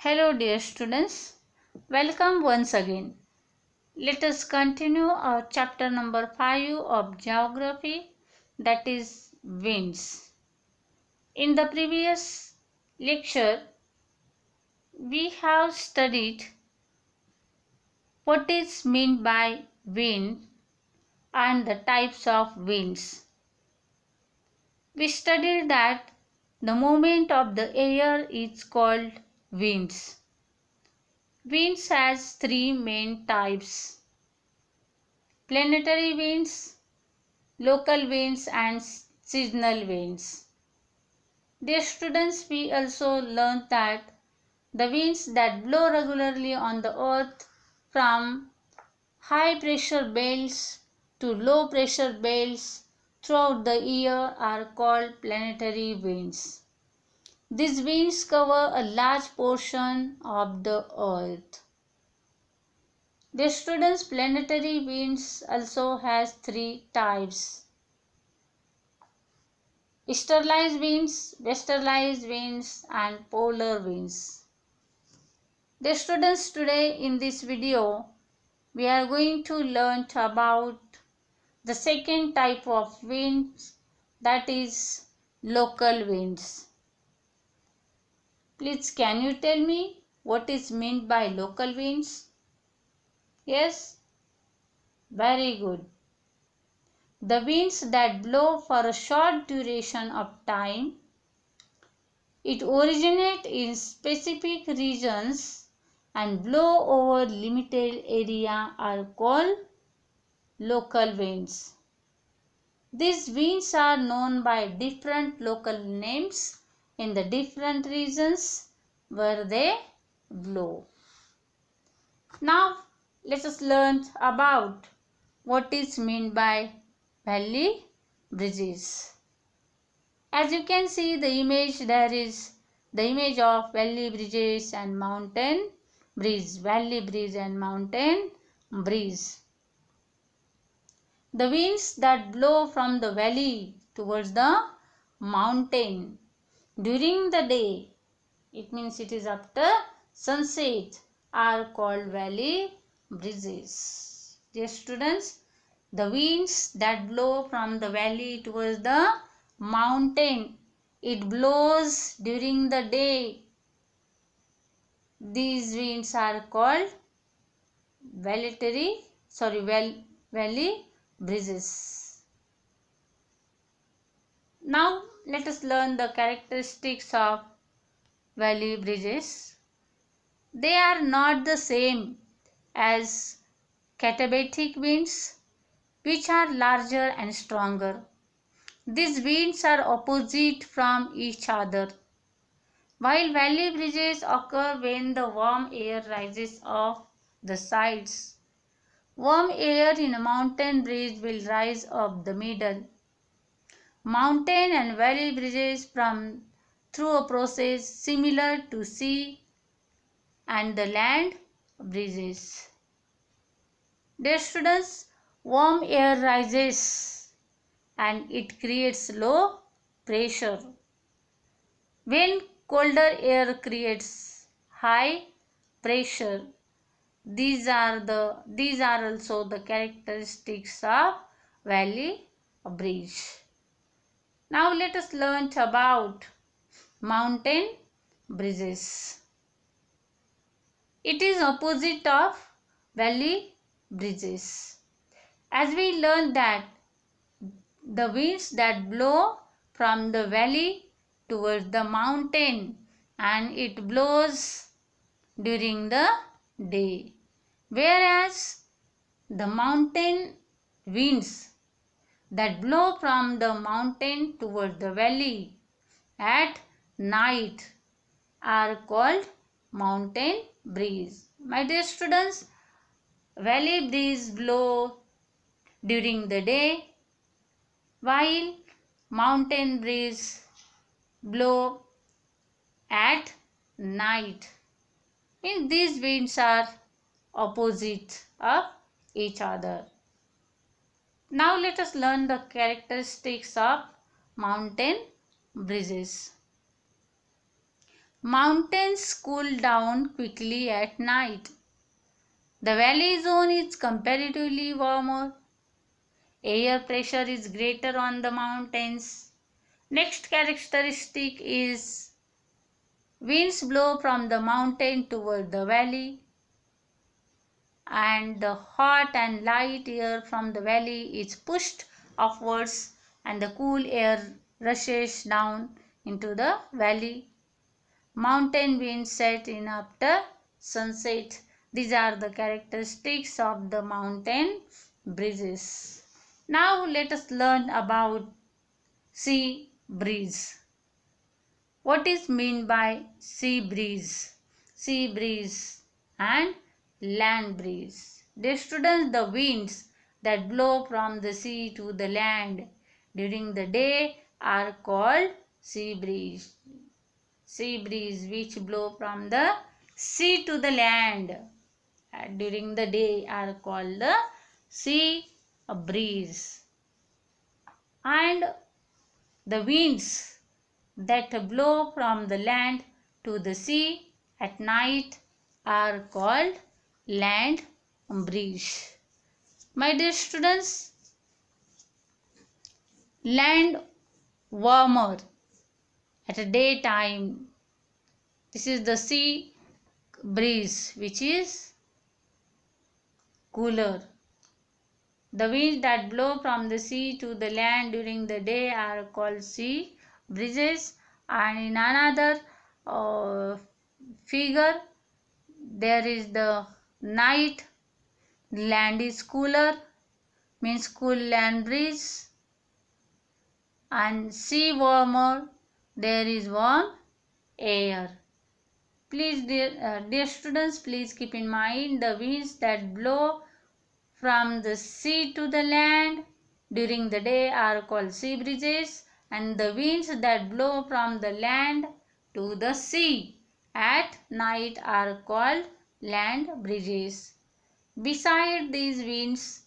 Hello dear students, welcome once again. Let us continue our chapter number 5 of geography, that is winds. In the previous lecture, we have studied what is meant by wind and the types of winds. We studied that the movement of the air is called winds. Winds has three main types: planetary winds, local winds and seasonal winds. Dear students, we also learned that the winds that blow regularly on the earth from high pressure belts to low pressure belts throughout the year are called planetary winds. These winds cover a large portion of the earth. The students, planetary winds also has three types: easterlies winds, westerlies winds and polar winds. The students, today in this video we are going to learn about the second type of winds, that is local winds. Please, can you tell me what is meant by local winds? Yes? Very good. The winds that blow for a short duration of time. It originates in specific regions and blow over limited area are called local winds. These winds are known by different local names in the different regions where they blow. Now let us learn about what is meant by valley bridges. As you can see the image, there is the image of valley bridges and mountain bridge. Valley bridge and mountain bridge. The winds that blow from the valley towards the mountain during the day, it means it is after sunset, are called valley bridges. Dear students, the winds that blow from the valley towards the mountain, it blows during the day. These winds are called valley bridges. Now let us learn the characteristics of valley bridges. They are not the same as katabatic winds, which are larger and stronger. These winds are opposite from each other. While valley bridges occur when the warm air rises off the sides, warm air in a mountain bridge will rise up the middle. Mountain and valley bridges through a process similar to sea and the land bridges. Dear students, warm air rises and it creates low pressure. When colder air creates high pressure. These are also the characteristics of valley bridge. Now let us learn about mountain bridges. It is opposite of valley bridges. As we learned that the winds that blow from the valley towards the mountain and it blows during the day, whereas the mountain winds that blow from the mountain towards the valley at night are called mountain breeze. My dear students, valley breeze blow during the day while mountain breeze blow at night. Means these winds are opposite of each other. Now let us learn the characteristics of mountain breezes. Mountains cool down quickly at night. The valley zone is comparatively warmer. Air pressure is greater on the mountains. Next characteristic is winds blow from the mountain toward the valley, and the hot and light air from the valley is pushed upwards and the cool air rushes down into the valley. Mountain winds set in after sunset. These are the characteristics of the mountain breezes. Now let us learn about sea breeze. What is meant by sea breeze? Sea breeze and land breeze. Dear students, the winds that blow from the sea to the land during the day are called sea breeze. Sea breeze which blow from the sea to the land during the day are called the sea breeze. And the winds that blow from the land to the sea at night are called land breeze. My dear students, land warmer at a daytime. This is the sea breeze which is cooler. The winds that blow from the sea to the land during the day are called sea breezes. And in another figure, there is the night, land is cooler, means cool land breeze, and sea warmer, there is warm air. Please dear students, please keep in mind the winds that blow from the sea to the land during the day are called sea breezes, and the winds that blow from the land to the sea at night are called land breezes. Besides, these winds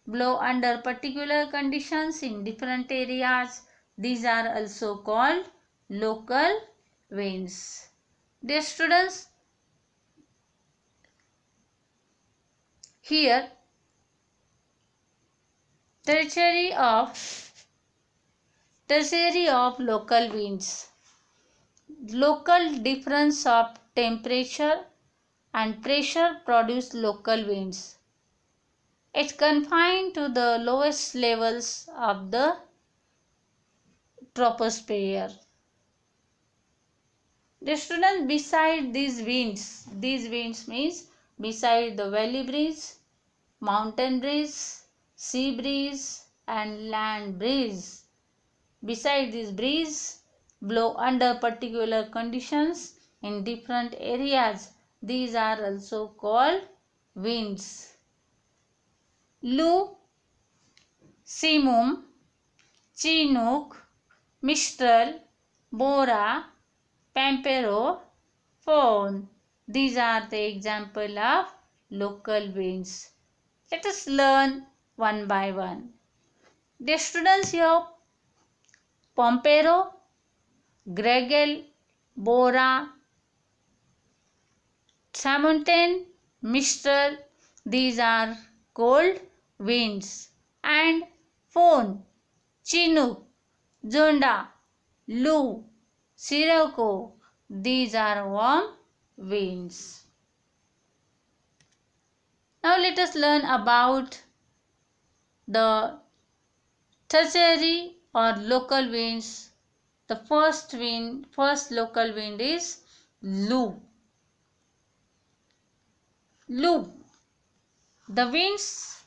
blow under particular conditions in different areas. These are also called local winds. Dear students, here tertiary of local winds. Local difference of temperature and pressure produce local winds. It's confined to the lowest levels of the troposphere. The students, beside these winds means beside the valley breeze, mountain breeze, sea breeze and land breeze. Beside this breeze blow under particular conditions in different areas. These are also called winds. Lu, Simum, Chinook, Mistral, Bora, Pampero, Fohn. These are the example of local winds. Let us learn one by one. Dear students, here Pampero, Gregel, Bora, Tramontane, Mistral, these are cold winds, and Fohn, Chinook, Zonda, Lu, Sirocco, these are warm winds. Now let us learn about the tertiary or local winds. The first local wind is Lu. Lu. The winds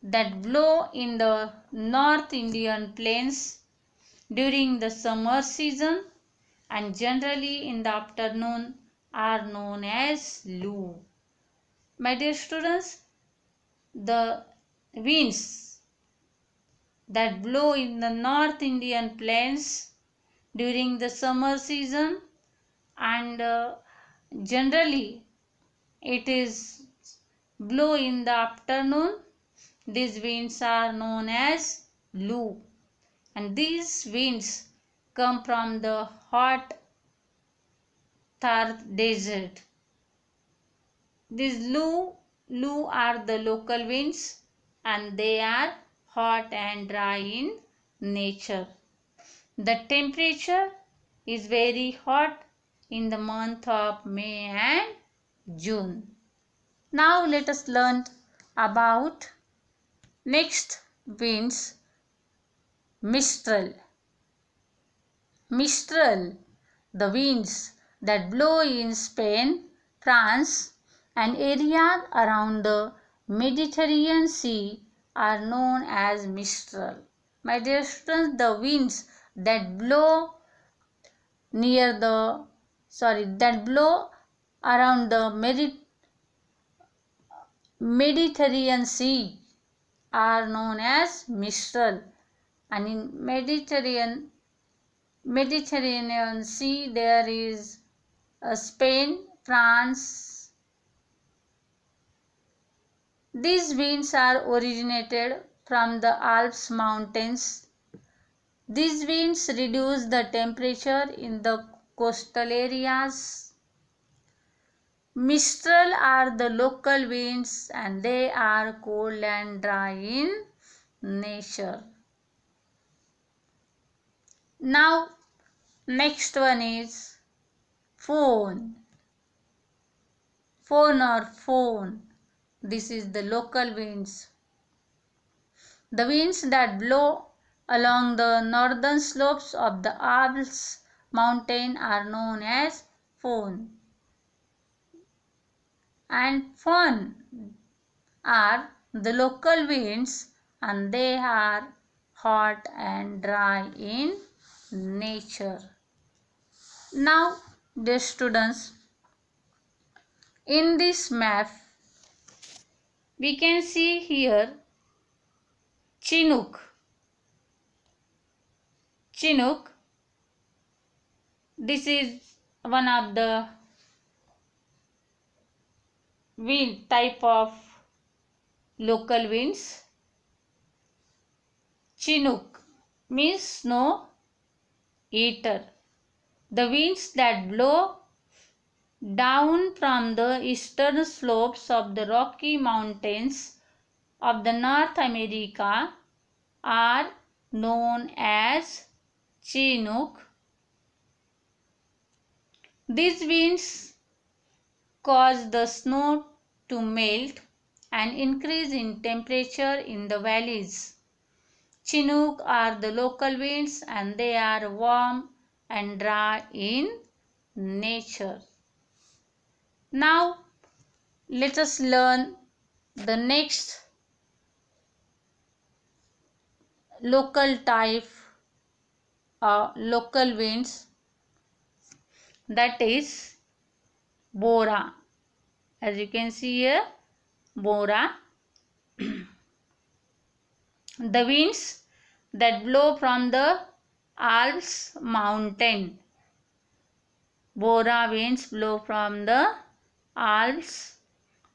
that blow in the North Indian plains during the summer season and generally in the afternoon are known as Lu. My dear students, the winds that blow in the North Indian plains during the summer season and generally it is blow in the afternoon. These winds are known as Lu, and these winds come from the hot Thar Desert. These Lu are the local winds and they are hot and dry in nature. The temperature is very hot in the month of May and June. Now let us learn about next winds. Mistral. Mistral, the winds that blow in Spain, France and areas around the Mediterranean Sea are known as Mistral. My dear students, the winds that blow around the Mediterranean Sea are known as Mistral. And in Mediterranean Sea there is Spain, France. These winds are originated from the Alps mountains. These winds reduce the temperature in the coastal areas. Mistral are the local winds and they are cold and dry in nature. Now next one is Foehn. Foehn or Foehn. This is the local winds. The winds that blow along the northern slopes of the Alps mountain are known as Foehn. And Foehn are the local winds and they are hot and dry in nature. Now, dear students, in this map we can see here Chinook. Chinook, this is one of the wind type of local winds. Chinook means snow eater. The winds that blow down from the eastern slopes of the Rocky Mountains of the North America are known as Chinook. These winds cause the snow to melt and increase in temperature in the valleys. Chinook are the local winds and they are warm and dry in nature. Now let us learn the next local type local winds, that is Bora. As you can see here, Bora. The winds that blow from the Alps mountain. Bora winds blow from the Alps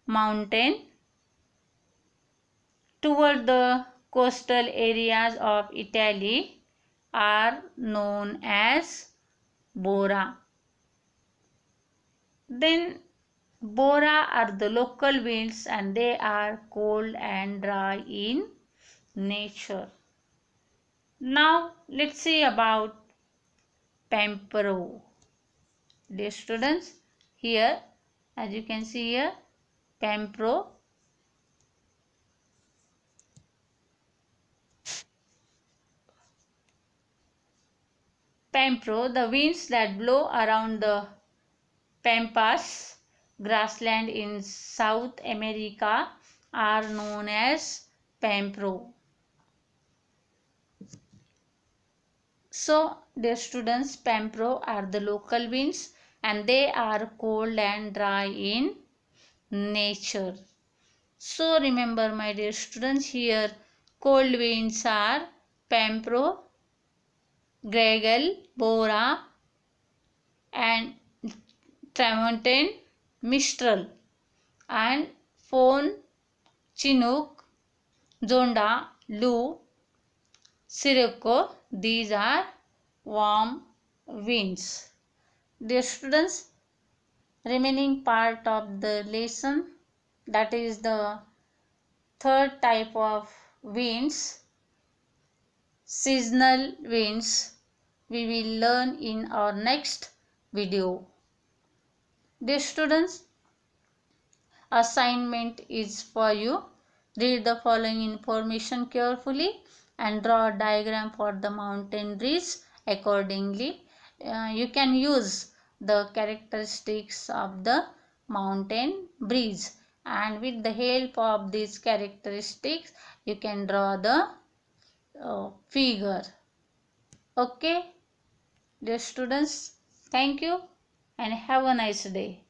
mountain toward the coastal areas of Italy are known as Bora. Then Bora are the local winds and they are cold and dry in nature. Now let's see about Pampero. Dear students, here as you can see here, Pampero. Pampero, the winds that blow around the Pampas grassland in South America are known as Pampero. So, dear students, Pampero are the local winds and they are cold and dry in nature. So, remember my dear students, here cold winds are Pampero, Gregel, Bora and Tramontane, Mistral, and Foehn, Chinook, Zonda, Lu, Sirocco. These are warm winds. Dear students, remaining part of the lesson, that is the third type of winds, seasonal winds, we will learn in our next video. Dear students, assignment is for you. Read the following information carefully and draw a diagram for the mountain breeze accordingly. You can use the characteristics of the mountain breeze, and with the help of these characteristics you can draw the figure. Okay, dear students, thank you and have a nice day.